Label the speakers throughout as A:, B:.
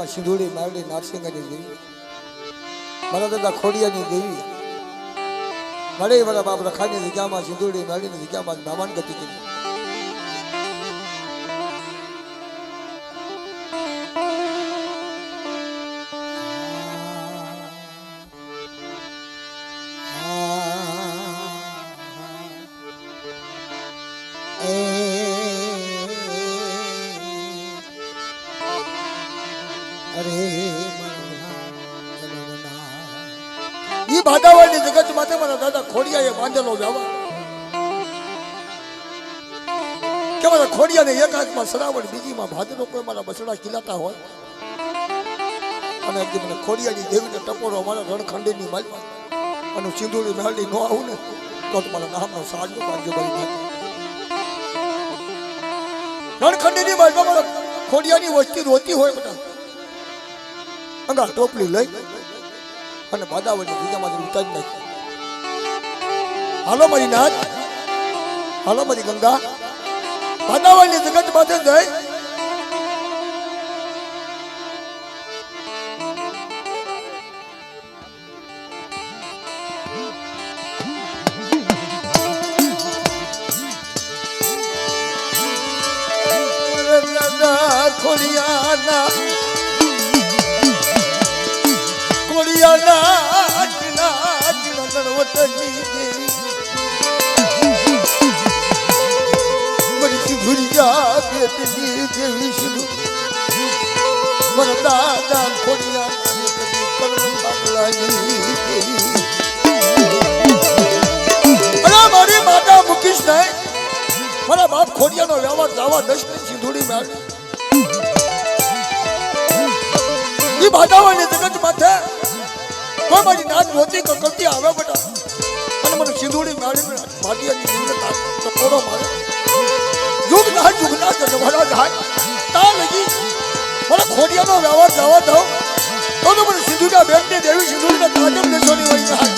A: માં સિંધુડી મારડી નારસિંગાની દેવી, મારા દાદા ખોડિયાની દેવી, મારે મારા બાપ રખાની જગ્યામાં સિંધુડી મારડીની જગ્યામાં બ્રાહ્મણ ગતિ કરી. ભાદાવાળની જગત માટે મારા દાદા ખોડિયાએ બાંધેલો વ્યવહાર કે મારા ખોડિયાને એક હાથમાં સરાવણ, બીજીમાં ભાદરો, કોઈ મારા બસડા ખીલાતા હોય અને એકદમ મને ખોડિયાની દેવીને ટપોરો મારા રણખંડીની માલમાં અને સિંધુડી મહેલની ન આવું ને તો મારા નામનો સાજો બાજુ બની રણખંડીની માલમાં મારા ખોડિયાની વસ્તી રોતી હોય બધા અંગા ટોપલી લઈ અને ભાદાવળની જગ્યામાંથી ઉતારી નાખી. હાલો મારી નાથ, હાલો મારી ગંગા, ભાદાવળની જગત માથે જઈ ખોડિયાના મારી માતા મૂકીશ નહીં. મારા બાપ ખોડિયાનો વ્યવહાર જવા દસ ની સિંધુડી મેળ એ ભાદાવાળની જગત માથે કોઈ મારી નાચ રોતી કરતી આવે બેટા અને મને સિંધુડી મેળી ભાટિયાની જીવને ટકોરો મારે યુગ ના જન્મરા જાય તા લગી મને ખોડિયાનો વ્યવહાર જવા દઉં તો મને સિંધુડા બેનની દેવી સિંધુડીના કાજમ દેશોની હોય જાય.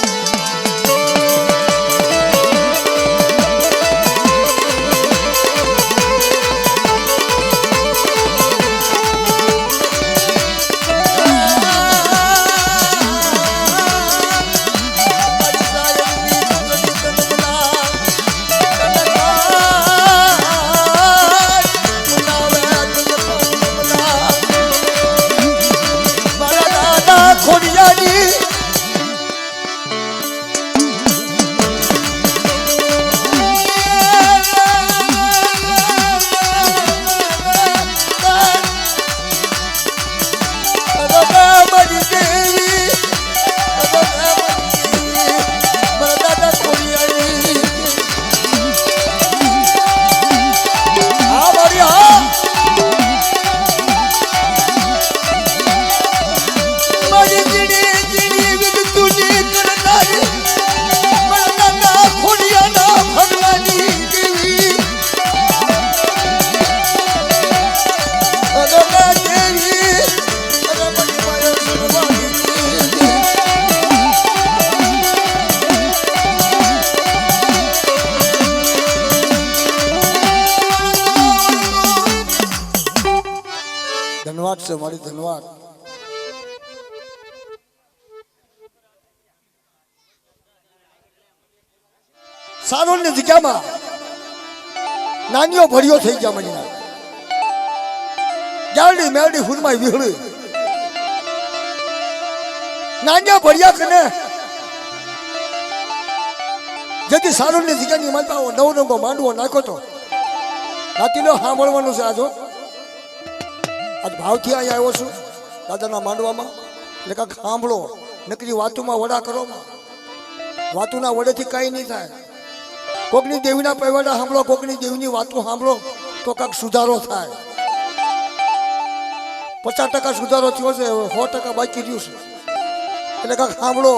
A: ધન્યવાદ છે મારી, ધન્યવાદ. સારોલની જગ્યામાં નાનીઓ ભર્યો થઈ ગયા મને જાડી મેરડી ફૂલમાં વિહળી નાનીઓ ભર્યા કને જેથી સારોલની જગ્યાની માતા નવ માંડવો નાખ્યો તો નાતીનો સાંભળવાનું છે. આજો આજ ભાવથી અહીંયા આવ્યો છું દાદાના માંડવામાં એટલે કાંક સાંભળો, નકરી વાતુમાં વડા કરો, વાતુના વડેથી કાંઈ નહીં થાય. કોકની દેવીના પૈવાડા સાંભળો, કોકની દેવીની વાતો સાંભળો તો કાંક સુધારો થાય. 50% સુધારો થયો છે, 100% બાકી રહ્યું છે એટલે કાંક સાંભળો.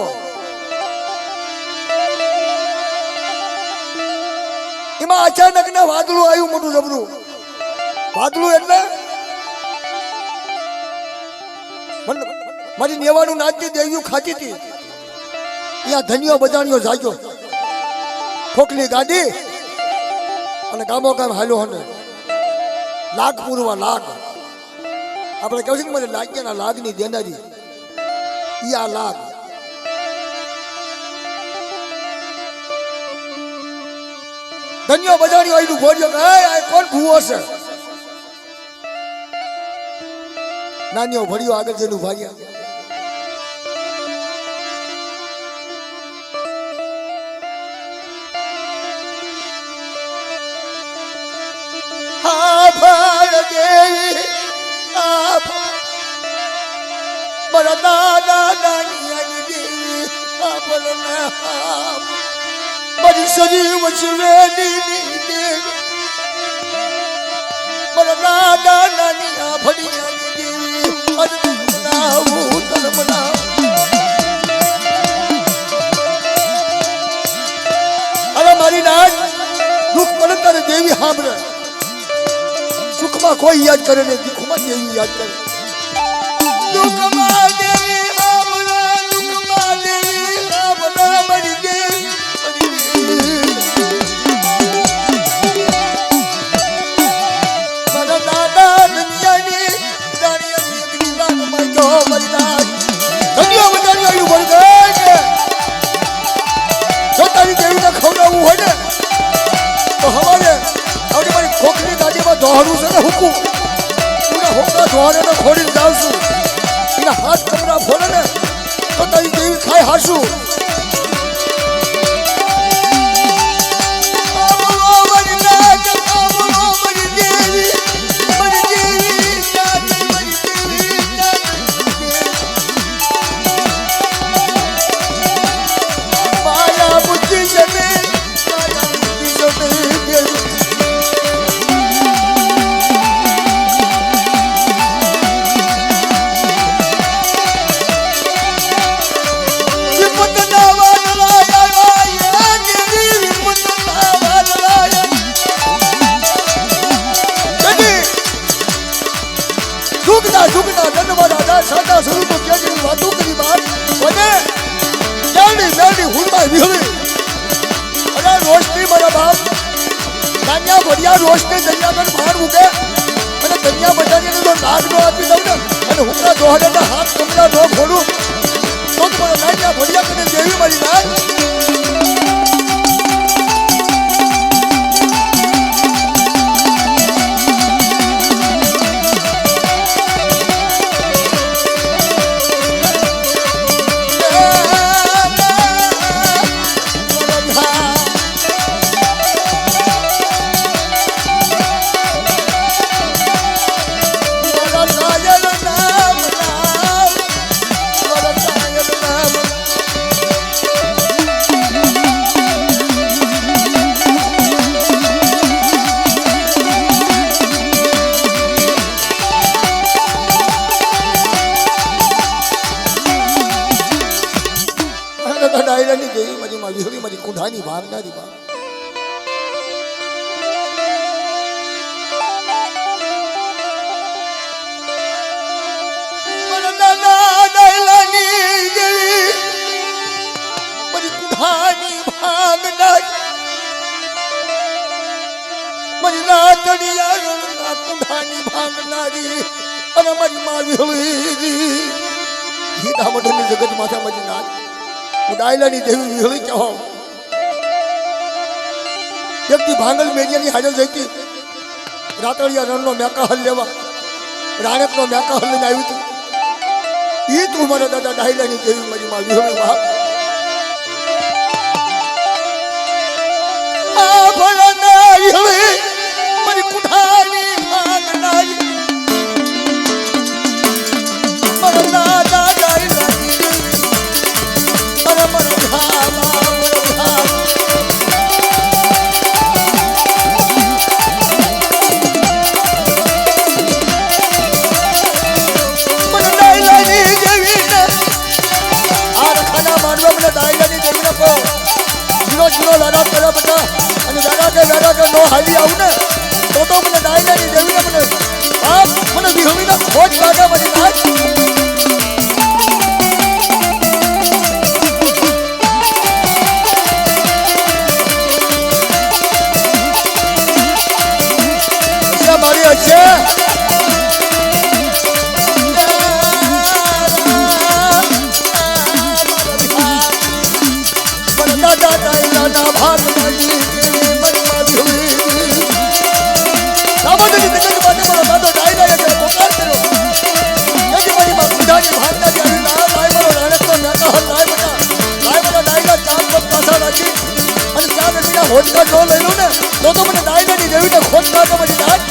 A: એમાં અચાનક ને વાદળું આવ્યું, મોટું જબરું વાદળું એટલે મારી નેવાનું નાચતી દેવીઓ ખાતી હતી ત્યાં ધનિયો બધાણીઓ જાગ્યો, ખોખલી ગાડી અને ગામો ગામ હાલ્યો હને લાગ પૂરવા લાગ આપણે કહે છે ને મને લાગ્યાના લાગની દેનારી ઈ આ લાગ ધન્યો બજાણી આયનું ભોર્યો કે આ કોણ ભૂવો છે નાનીઓ ભર્યો આગળ જઈને ભાર્યા દાદા દાનિયાની દેવી આપણને મારી સજીવ વચવેની દેવી મારા દાદા દાનિયા ભણિયાની દેવી અજનાવું તલમના અરે મારી નાચ દુઃખ પડે તારે દેવી સાંભળે સુખમાં કોઈ યાદ કરે ને દુઃખમાં દેવી યાદ કરે દુઃખમાં દેવી સાંભળે દુઃખમાં દેવી સાંભળે મારી દેવી મારા દાદા દુનિયાની દાનિયાની દાનમાં જો મારી નાચ દુનિયા બધાની આવ્યું બોલ ગઈ જો તારી દેવીને ખવડાવવું હોય ને તો હવારે હવે મારી ખોખની ગાડીમાં દોહરું છે ને હુકું પૂરા હોકરા દોહરે ખોડીને જાઉં છું એના હાથ કમરા ફોડે ને તો તારી દેવી ખાઈ હાશું સાદા સ્વરૂપ કેજી વાતો કરી બાદ અને જાણી જાણી હુરમાં વિહળી અને રોશની મારા બાપ નાન્યા ભરિયા રોશની દરિયાગઢ બહાર મૂકે અને દરિયા બજારીને તો નાગ નો આપી દઉં ને અને હુમરા દોહરેના હાથ કમરા નો ફોડું તો મારા નાન્યા ભરિયા કરીને દેવી મારી નાગ દેવી મારી માં વિહળી મારી કુંઢાની ભાગનારી બા મારા દાદા દાયલાની દેવી મારી કુંઢાની ભાગનારી મારી નાતડિયા કુંઢાની ભાગનારી અને મારી માં વિહળી ગીતા મઢની જગત માથા મારી નાથ ડાયલાની દેવી વિહળી કહો વ્યક્તિ ભાંગલ મેરિયાની હાજર જઈતી રાતળિયા રણનો મેકા હલ લેવા રાણકનો મેકા હલ લઈને આવી હતી એ તું મારા દાદા ડાયલાની દેવી મારી માં વિહળી વાહ આ ભલા વિહળી મારી કુઠાની ભાગનારી મારા દાદા ડાયલાની હાલી આવું ને તો મને ડાયલાની દેવીને મને આ મને વિહળીના ખોટ લાગે મારી નાચ મારી હશે ખોટકા ન લઈ લઉં ને તો મને દાયરાની દેવીને ખોટકા તો બની નાખ.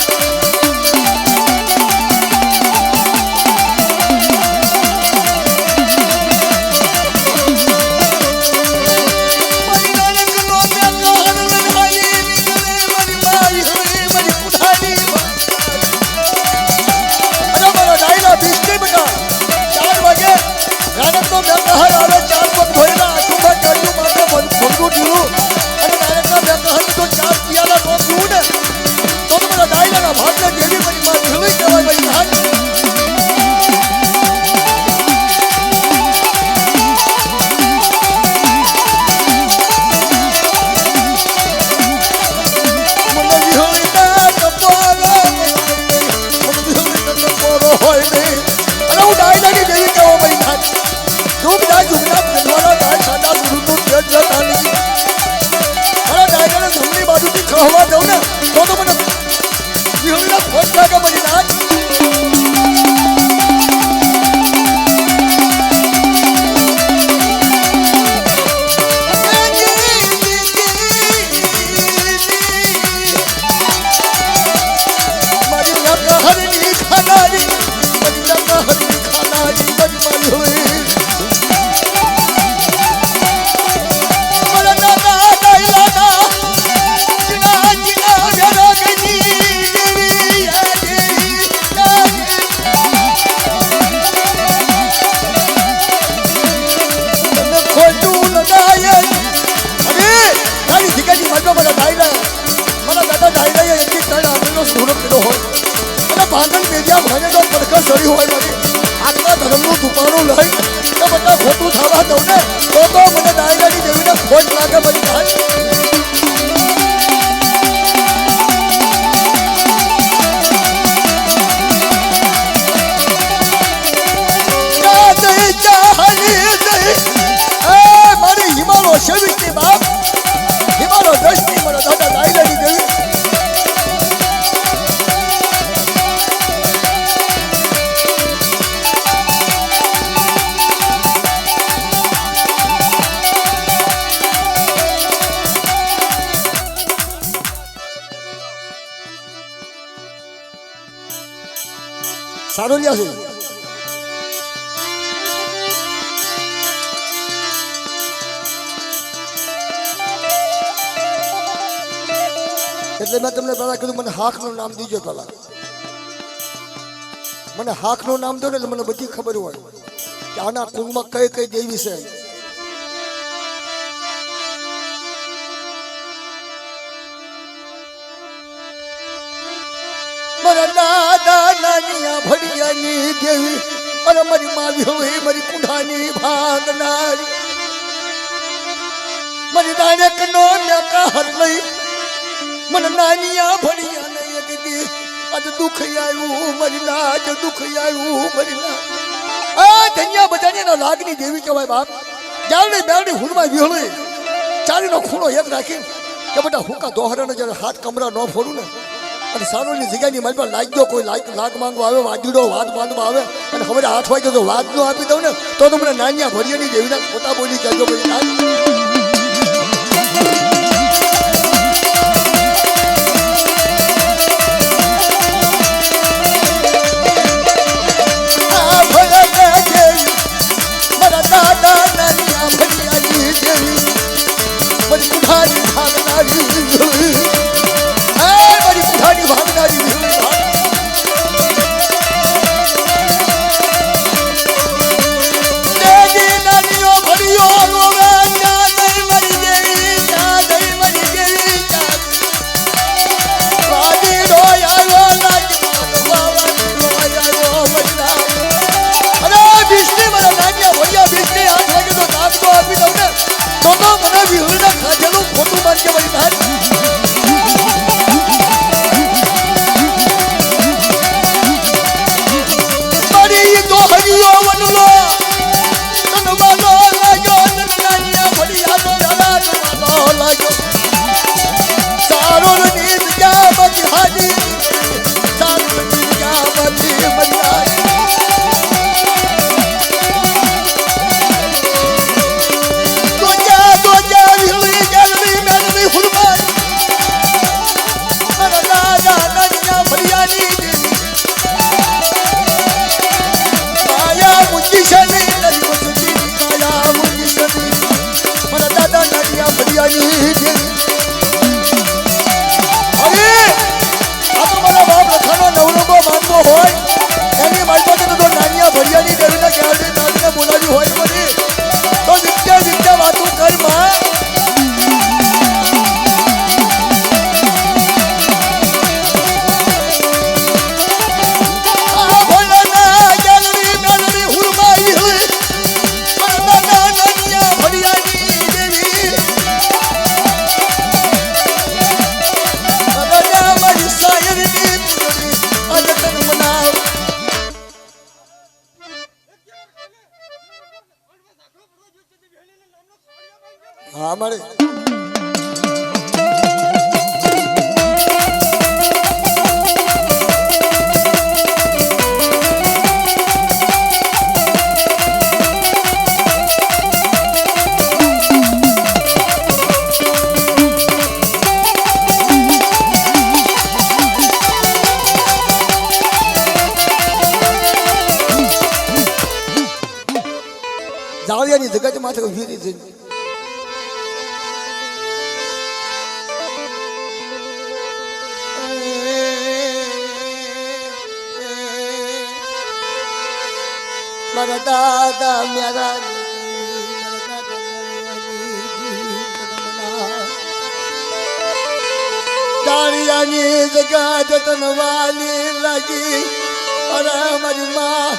A: હવા દઉં ને તો મને વિહળીના ખોટકા કે બની નાખ. મારી લકા હરની ખાનારી મારી લકા હરની ખાનારી મારી મારી ખોટું થવા દઉં ને તો મને દાયરાની દેવીને ખોટ લાગે બની થાય. મારી હિમાલો શેવીની બાપ હિમાલો દસની મારા દાદા દાયરાની દેવી. સારું લ્યા છે. એટલે મેં તમને પહેલા કીધું મને હાકનું નામ દીજો. પહેલા મને હાકનું નામ દો ને એટલે મને બધી ખબર હોય કે આના કુળમાં કઈ કઈ દેવી છે. મારા દાદા નાનિયા ભડિયાની દેવી અને મારી માવી હોય મારી કુંડાની ભાગનારી મારી દાણેકનો મેકા હર લઈ મને નાનિયા ભડિયા નહીં કીધી આજ દુઃખ આવ્યું મારી લાજ દુઃખ આવ્યું મારી લાજ. આ ધન્યા બધાને લાગની દેવી કહેવાય બાપ. જાળની બેલની હુંડમાં વિહળી ચારીનો ખૂણો એક રાખી કે બેટા હુંકા દોહરાને જ્યારે હાથ કમરા ન ફોડું ને અને સારોની જગ્યાની મારી પર લાગજો કોઈ લાગ માંગવા આવે વાદીડો વાદ બાંધવા આવે અને ખબર 8 વાગે જો વાદ નો આપી દઉં ને તો મને નાનિયા ભરિયાની દેવીના ખોટા બોલી કહેજો ભાઈ નાન. મારા દાદા નાનિયા ભરિયાની દેવી મારી કુઠારી ભાગનારી મારી ભાગનારી નાનીઓ ભર્યો રોવે મારી દેવી મારી દેવી વાદીડો આવ્યો અરે બિસ્તી મારા નાનિયા ભૈયા બિસ્તી 8 વાગે તો નાસ્તો આપી દઉં ને તો મને વિહળના ખાધેલું ખોટું માનજે મારી નાની. Goodbye. હા મારે જાળિયાની જગત માથે ઉભી રહી છે. મારા દાદા મેરા જાળિયાની જગત તનવાલી લાગી. અરે મારી માં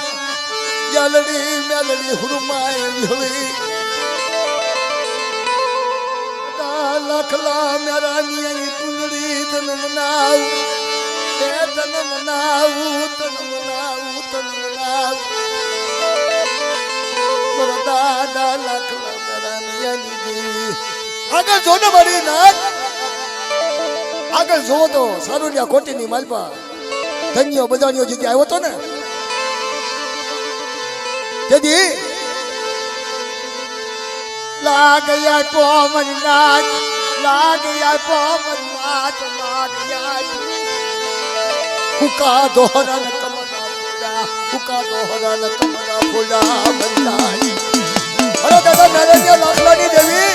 A: ગલડી મેલડી હુરમાય વિહળી લખલા મેરા નિયની કુંડળી તન મનાવ તે તન મનાવું તન મનાવું તન મનાવું મારા દાદા લખલા મેરા નિયની દેવી. આગળ જો ને મારી નાથ આગળ જોવો તો સારું લ્યા કોટીની માલપા ધન્યો બધાનીઓ જગ્યા આવ્યો તો ને તેથી લાગયા કોમનાથ લાગયા કોમનાથ લાગયા હુકા દોહરા કમના હુકા દોહરા કમના ફૂલા બંધાઈ. અરે દાદા નરેન્દ્ર લાખલાની દેવી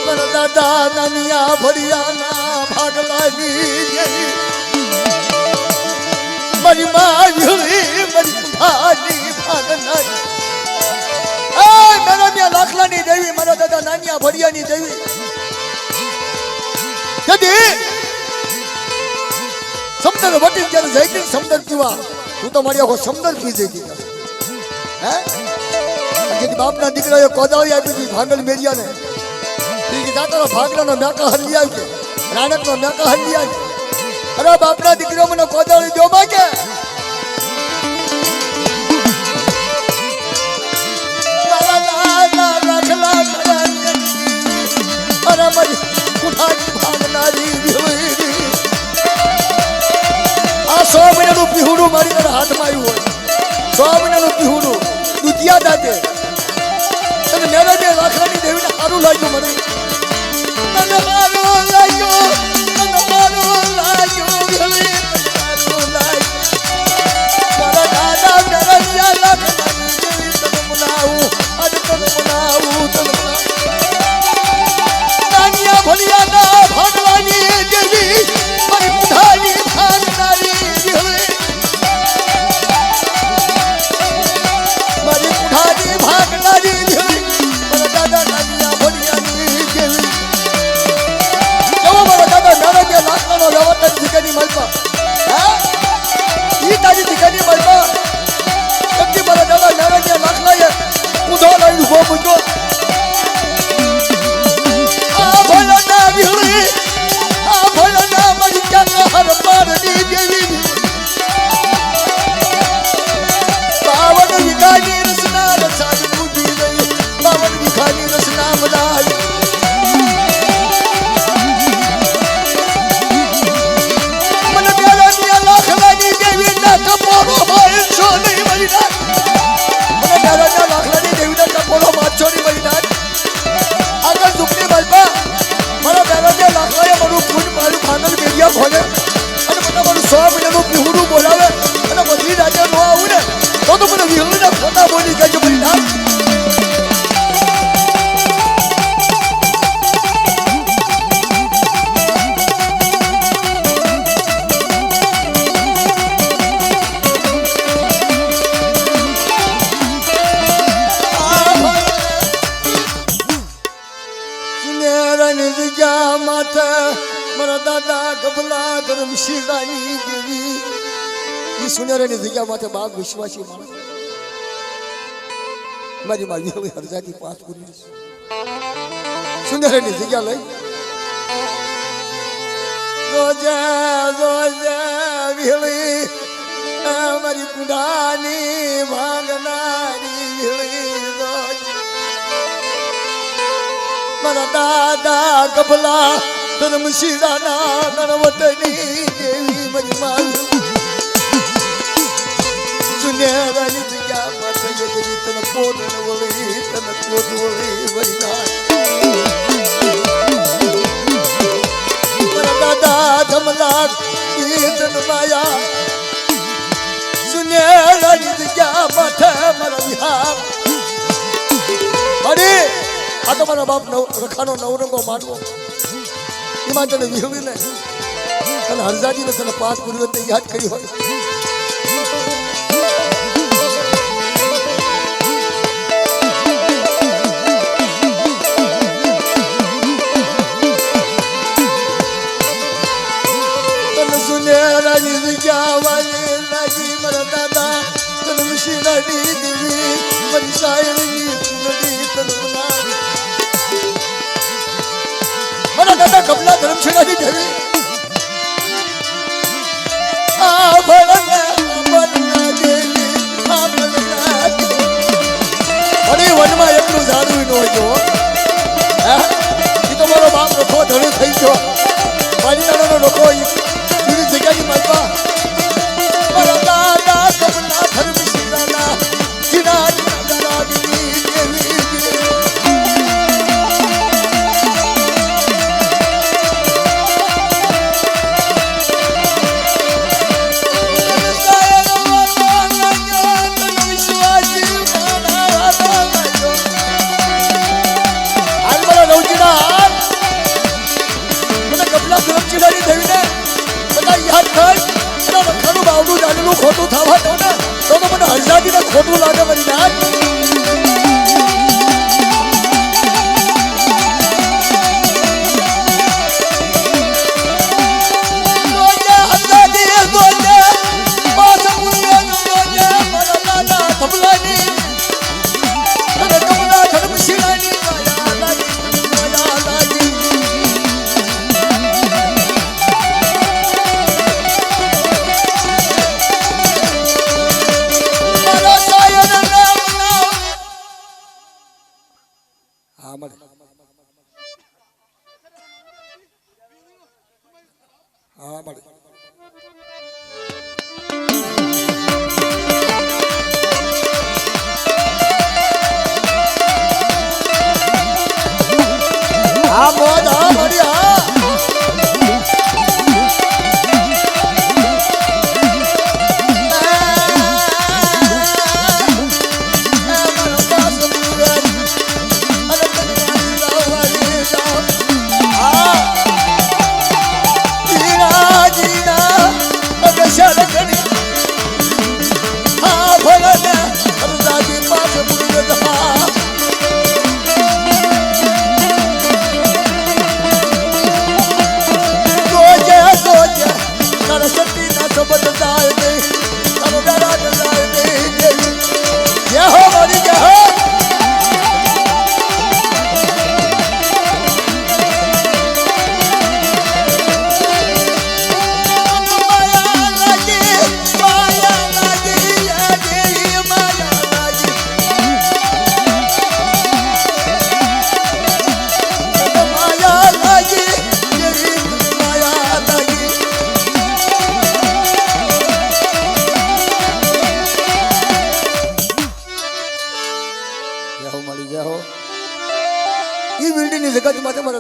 A: મારા દાદા નાનિયા ભરિયાના ભાગલાની દેવી મારી મારી મારી ભાની ભાગનારી. એ મેરા મ્યા લાખલાની દેવી મારા દાદા નાનિયા ભડિયાની દેવી. જદી સમદર વટી ત્યારે જઈતી સમદર પીવા તું તો મારી આખો સમદર પી જઈતી. હે જેથી બાપના દીકરાએ કોદાળી આપી હતી ભાંગલ મેરિયાને દાતાનો ભાગલાનો મેકા હરી આવી રાણકનો મેકા હરી આવી. અરે બાપના દીકરો મને કોદાળી દો માં કે અરે મારી કુઠાની ભાગનારી આ 100 મહિનાનું પીહુડું મારી તારા હાથમાં આવ્યું હોય 100 મહિનાનું પીહુડું દુધિયા દાતે તને મેરા બે લાખની દેવીને સારું લાગ્યું મને સારું લાગ્યું સારું લાગ્યું મારા દાદા મેરા લાખની દેવી તને મનાવું આજે તને મનાવું તને નાનિયા ભલિયાના ભાગવાની દેવી મારી બધાની ભાગનારી મારી બધાની ભાગનારી મારા દાદા નાનિયા ભલિયાની દેવી. મારા દાદા મારા બે લાખનો વ્યવહાર દીકરી મળવા હા ઈ તારી દીકરી મળવા સચ્ચી મારા દાદા મારા બે લાખલાએ ઉધો લઈને ઉભો મૂક્યો. આ ભલના વિહળી આ ભલના મારી ક્યાં હર પારની દેવી બાવન વિઘાની રસના રસાની બુદ્ધિ ગઈ બાવન વિઘાની રસના મનાઈ. ટપોરો હોય છો નહીં મરી નાખ મને નારાયણ લાખલાની દેવીના ટપોરો મારશો નહીં મરી નાખ. આગળ ઝૂકની બાજપા મારા નારાયણ લાખલાએ મારું ફૂટ મારું ભાંગલ મેરિયા ખોલે અને મને મારું 100 મહિનાનું પીહુડું બોલાવે અને બધી રાજે ન આવું ને તો મને વિહળીના ખોટા બોલી કહેજો મરી નાખ. મારા દાદા ગભલા ગરમ શિરાની દેવી ઈ સુનેરાની જગ્યા માથે બાપ વિશ્વાસી માણસ મારી માં વિહળી હરજાતી પાસ પૂરી સુનેરાની જગ્યા લઈ રોજે રોજે વિહળી મારી કુંડાની ભાંગનારી વિહળી રોજ મારા દાદા ગભલા ધર્મશીલાના ગણવટની દેવી મારી મારું સુનેરાની જગ્યામાં થઈ ગઈ તને પોન વળી તને પોત વળી વૈના મારા દાદા ધમલા તન માયા સુનેરાની જગ્યામાં થઈ મારા વિહાર અરે આ તો મારા બાપ રખાનો નવરંગો માંડવો એમાં તને વિહળીને તને હરજાજીને તને 5 પૂર્વજને યાદ કરી હોય તને સુનેરાની જગ્યા વાલી લાગી મારા દાદા તને મુશીરાની દેવી મારી શાયરની નદી તને બનાવી મારા દાદા કપલા ધર્મશીલાની દેવી આ ભળના દેવી આ ભળના અરે વનમાં એટલું જાદુ ન હોય એ તો મારો બાપ રખો ધણી થઈ ગયો મારી દાદાનો રખો બીજી જગ્યાની માલપા મારા દાદા કપલા ધર્મશીલાના જીના દેવી ખોટું થવા દો ને તો મને હરજાદીને ખોટું લાગે મારી નાક હા મળે હા મોજ હા મળી હા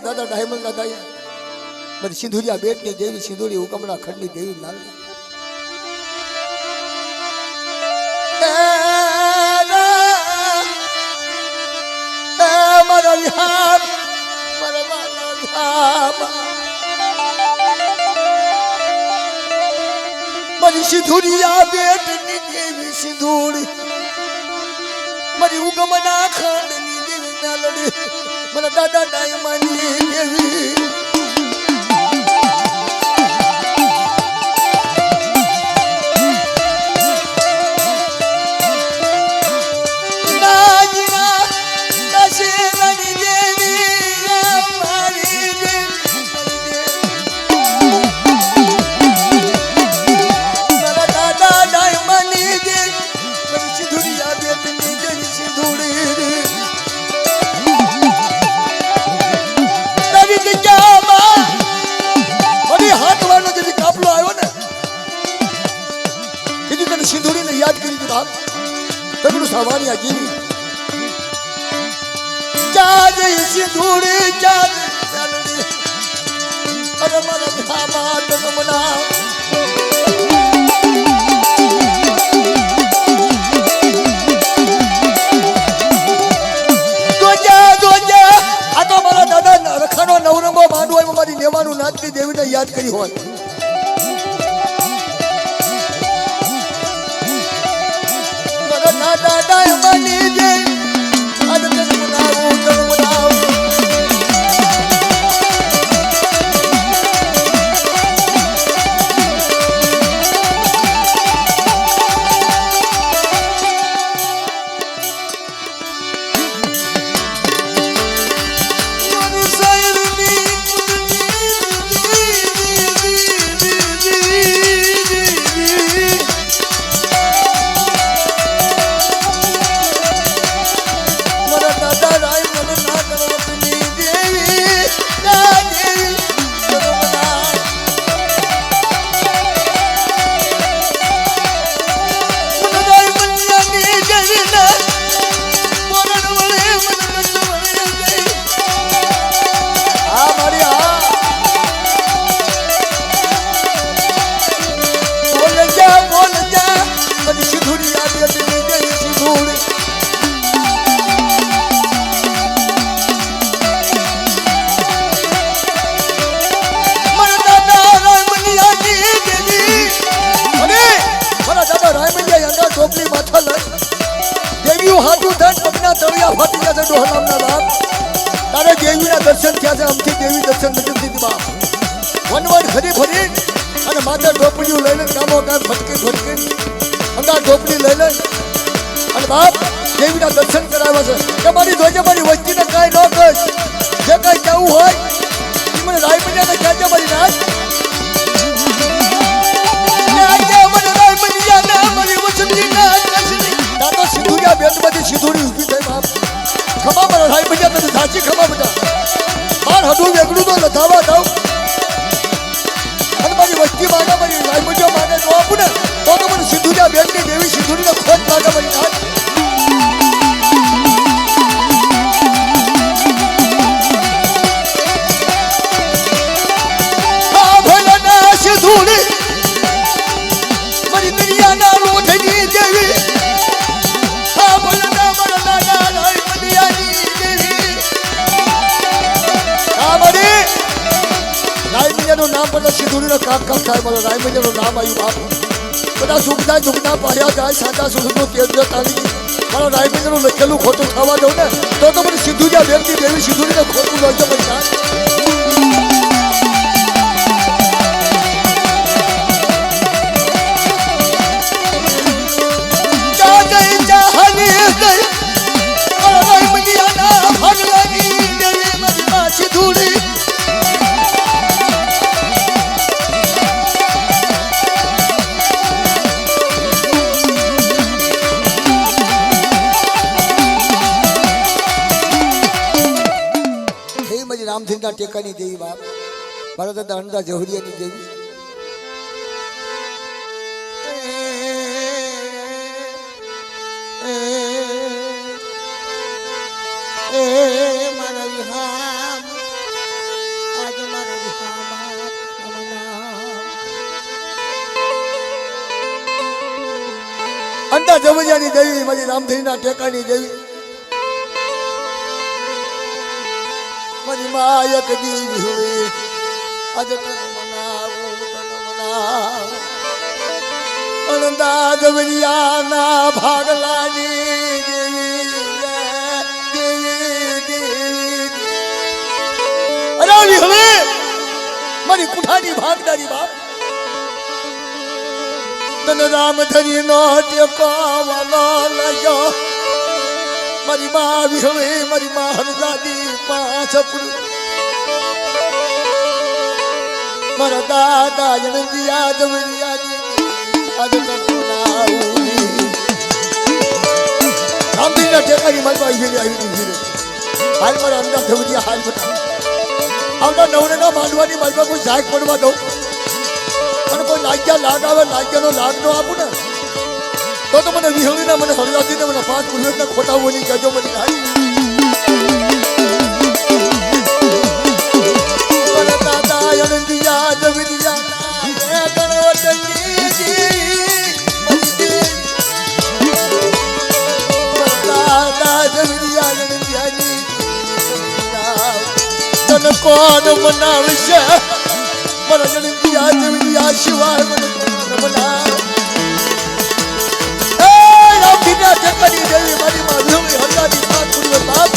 A: દાદા ડાયમંડ દાદા બધી સિંધુરિયા બેટની દેવી સિંધુરી હુકમના ખંડની દેવી લાલની મારા વિહાર મારા વિહાર બધી સિંધુરિયા બેટની દેવી સિંધુરી મારી હુકમના ખંડની દેવી લાલની મારા દાદા ડાયમંડની દેવી સવારિયા જીવી ચાજ સિંધુડી ચાજ અરે મારા ધામા તમના આ તો મારા દાદા રખાનો નવરંગો માંડવો એમાં મારી નેવાનું નાચતી દેવીને યાદ કરી હોય મારા દાદા મની જે આજ તન મનાવું તન મનાવું દર્શન થયા છે અમથી દેવી દર્શન નથી દીધી બાપ વન ફરી ફરી અને માથે ઢોપડીઓ લઈને કામો કામ ફટકી ફટકી અંગા ઢોપડી લઈને અને બાપ દેવીના દર્શન કરાવ્યા છે કે મારી ધોજે મારી વસ્તીને કાંઈ ન કર જે કાંઈ કહેવું હોય એ મને રાય બન્યાને કહેજે મારી નાચ સિંધુરિયા બેટમાંથી સિંધુરી ઊભી થઈ બાપ ખમા મારા રાય બન્યા તને સાચી ખમા બધા માર હડું વેગડું તો લથાવા દઉં અને મારી વસ્તી માગે મારી રાયમજો માગે તો આપું ને તો મને સિંધુરિયા બેટની દેવી સિંધુરીને ખોટ માગે મારી નાચ હા ભોલાના સિંધુરી મારી દરિયાના લોઠની દેવી હા ભોલાના મારા દાદા રાયમલિયાની દેવી રાયમલિયાનું નામ પડે સિંધુરીનો કાપ કાપ થાય મારો રાયમલિયાનું નામ આવ્યું બાપ બધા સુખ થાય દુઃખના પાડ્યા જાય સાચા સુખનું તેજ તાળી મારો રાયમલિયાનું લખેલું ખોટું થવા દઉં ને તો મને સિંધુરિયા બેનની દેવી સિંધુરીને ખોટું લઈ પૈસા રામધનના ટેકાની દેવી બાપ મારા દાદા અણદા જહુરિયાની દેવી અણદા જહુરિયાની દેવી મારી રામધનના ટેકાની દેવી મારી માયક દેવી હોય આજે તન મનાવું અણદા જવરિયાના ભાગલાની દેવી અરે હવે મારી કુઠાની ભાગદારી બાપ તન રામ ધરી નો ટેકો વાલો લયો મારી મા વિહવે મારી મા હરદાદી પાછ મારા દાદા જનંદિયા જવરિયાની આજે તન મનાવું રામધનના ટેકાની માલમાં આવી હાલ મારા અંદા જવરિયા હાલ બતા આવતા નવરેના માંડવાની માલમાં કોઈ જાગ પડવા દઉં અને કોઈ લાગ્યા લાગ આવે લાગ્યાનો લાગ નો આપું ને તો મને વિહળીને મને હળગાતીને મને 5 પુરુષના ખોટા બોલી કહેજો મને ભાઈ મને દાદા યણદિયા જવિદિયા ગણવતજી દાદા જવિદિયા યણદિયાની તને કોણ મનાવશે મને યણદિયા જવિદિયા શિવાય મને મનાવ જગની દેવી મારી માં વિહળી હરગાતી 5 પુરુષ બાપ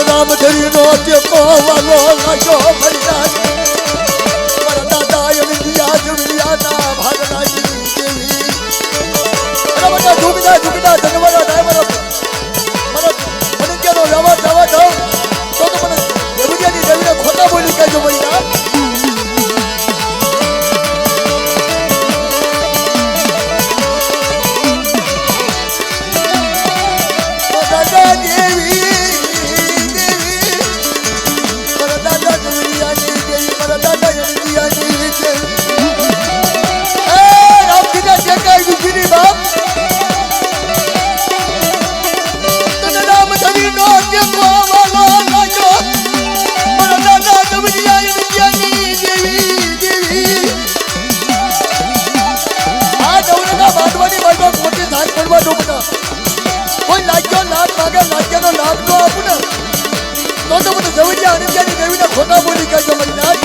A: રામ ધરીનો ટેકો વાલો લાગ્યો ભરિયા મારા દાદા યણદિયા જવિદિયાના ભાગનાની દેવી અરે બધા ઝુકડા ધનવાળા ડાયવર મને ક્યાંનો જવા દો તો મને જવિદિયાની દેવીને ખોટા બોલી કહેજો ભરિયા દાદા દેવી કોઈ લાગ્યો લાખ માગે લાગ્યાનો લાખ નો આપું ને તો મને જવિદિયા અણંદિયાની દેવીને ખોટા બોલી કહેજો મારી નાથ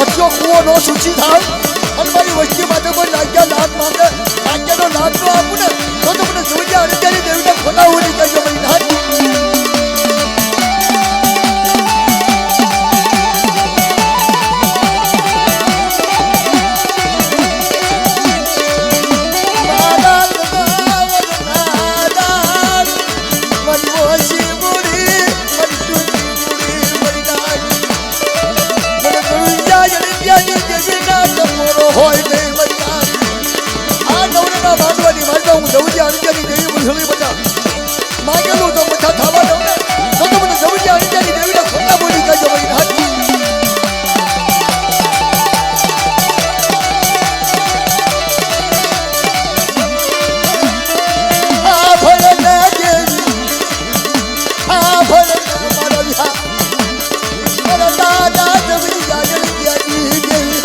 A: હત્યો કુવો નો સૂચી થાય અને મારી વસ્તી માટે કોઈ લાગ્યા લાખ માંગે લાગ્યાનો લાખ નો આપું ને તો મને જવિદિયા અણંદિયાની દેવીને ખોટા બોલી કહેજો મારી નાથ હોય નહીં મજા આ નવરાના માંડવાની મારતા હું જવિદિયા અણંદિયાની દેવી વિહળી બધા માગેલું તો બધા થવા દઉં ને તો મને જવિદિયા અણંદિયાની દેવીને ખોટા બોલી કહેજો મારી નાથ આ ભળના દેવી આ ભળના મારા વિહા મારા દાદા જવિદિયા અણંદિયાની દેવી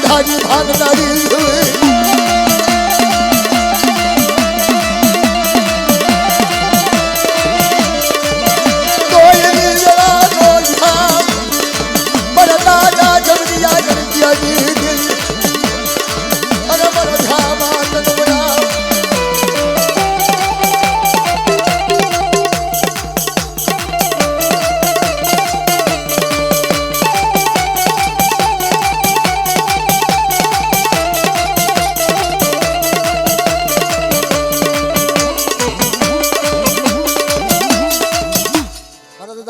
A: ભાગી ભાગનારી મારા દાદા જવિદિયા અણંદિયાની દેવી અને મારા ધામા તનવડા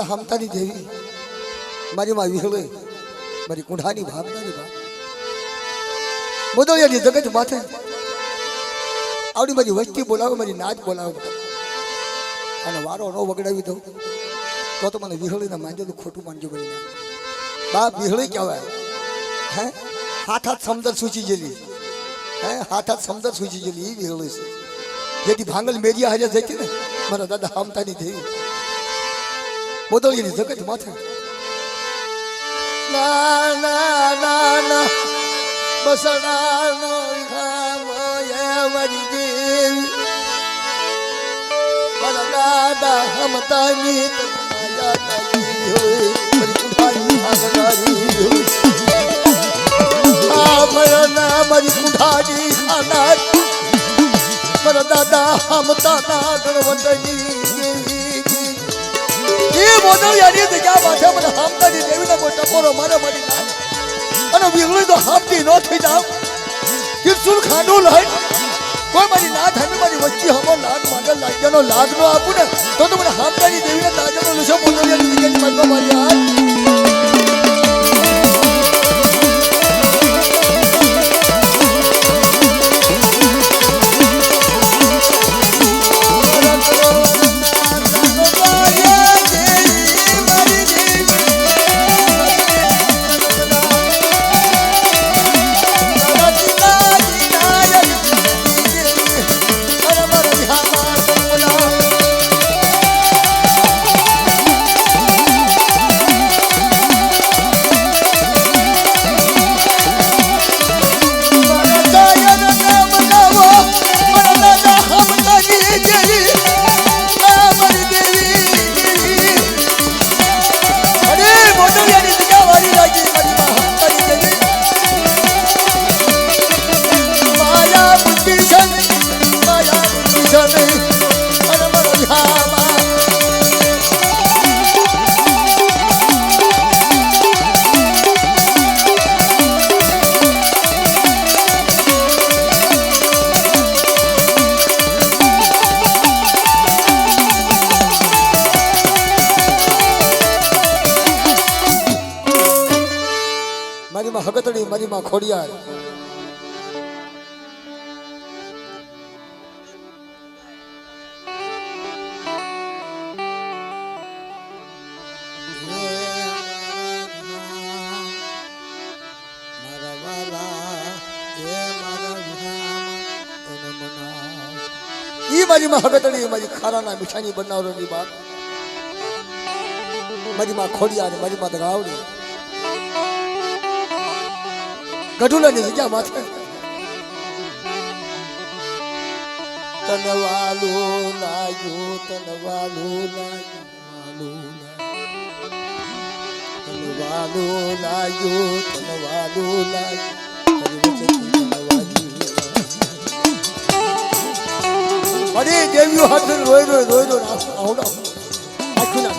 A: હમતાની દેવી મારી માં વિહળી મારી કુંઢાની ભાવનાની ભાવ મોદળિયાની જગત માથે આવડી મારી વસ્તી બોલાવે મારી નાચ બોલાવે અને વારો ન વગડાવી દઉં તો મને વિહળીને માંડેલું ખોટું માંડજો બની બાપ વિહળી કહેવાય હે હાથ સમદર સૂચી ગયેલી હે હાથ સમદર સૂચી ગયેલી એ વિહળી છે જેથી ભાંગલ મેરિયા હાજર જતી ને મારા દાદા હમતાની દેવી મોદળિયાની જગત માથે ના ના ના ના બસડાનો ખામો એ મારી દેવી મારા દાદા હમતાની મારી કુંઠાની અનાજ મારા દાદા હમતા ના ગણવંતની દેવી એ મોદળિયાની જગ્યા માથે મને હામતાની દેવીને કોઈ ટપોરો મારે મળી ના અને વીરલી તો હામતી ન થઈ જાવ ત્રિશુલ ખાંડું લઈ કોઈ મારી ના થાય મારી વચ્ચે હમો લાગ માંગલ લાગ્યાનો લાગ નો આપું ને તો મને હામતાની દેવીને તાજાનો લૂછો મોદળિયાની જગ્યાની માથે મારી હાથ હગતડી મારી માં ખોડિયાર ઈ મારી માં હગતડી મારી ખારાના મીઠાની બનાવવાની બાપ મારી માં ખોડિયાર મારી માં દગાવડી ગઢુલાની જગ્યા માથે તનવાલું લાગ્યું તનવાલું લાગ્યું તનવાલું લાગ્યું તનવાલું લાગ્યું અરે દેવીઓ હાથ રોઈ આવડો આખું ના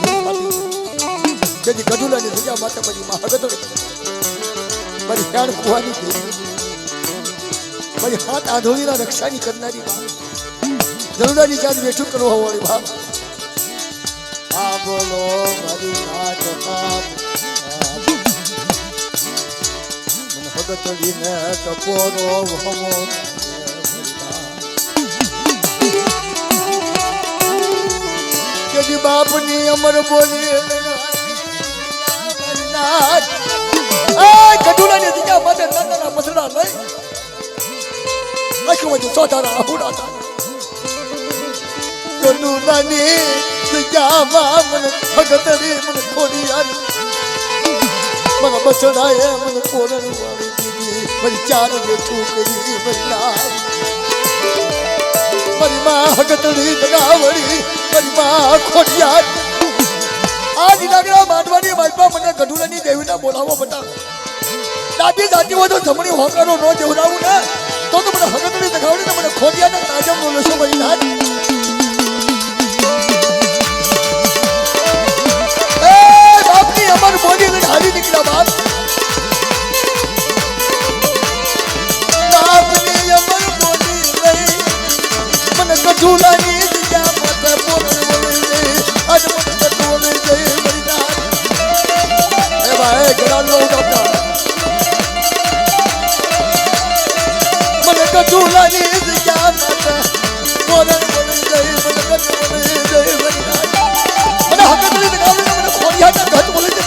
A: જેથી ગઢુલાની જગ્યા માથે પછી માં હગતડી મારી હેડ કુવાની દેવી મારી હાથ આધોળીના રક્ષાની કરનારી બાપ જરૂરાની ચાંદ બેઠું કરવા વાળી બાપ આ બોલો મારી નાચ મને હગતડીને ટપોરો હમો કે બાપની અમર બોલી નાચ કટુલાની જગ્યા માથે નાના મસડા લઈ આખું સોટાના હુડાતા કટુલાની જગ્યામાં મને ભગતરી મને ખોડી આવી મને બસડાએ મને કોરણ વાળી દીધી મારી ચાર બેઠું કરી મારી માં હગતરી દગાવડી મારી માં ખોડિયાર આજ નાગરા માંડવાની બાજપા મને ગઢુલાની દેવીના બોલાવો બતા દાદી જાતી હોય તો જમણી હોકારો ન જેવડાવું ને તો મને હગતડી દગાવડી ને મને ખોડિયાને તાજમનો લશો બની નાખ એ બાપની અમર બોલી લઈને હાલી નીકળ્યા બાપ બાપની અમર બોલી લઈ મને ગઢુલાની જગ્યા માથે બોલણ બોલી દે આજ મને ગઢુલાની જઈ બની નાખ એ ભાઈ ગરાલો ઉડાવતા કટુલાની જગ્યા માથે બોલણ બોલી જઈ મને ગઢ બોલી જઈ મને હકતરી દગાવડી મને ખોડિયાને ગઢ બોલી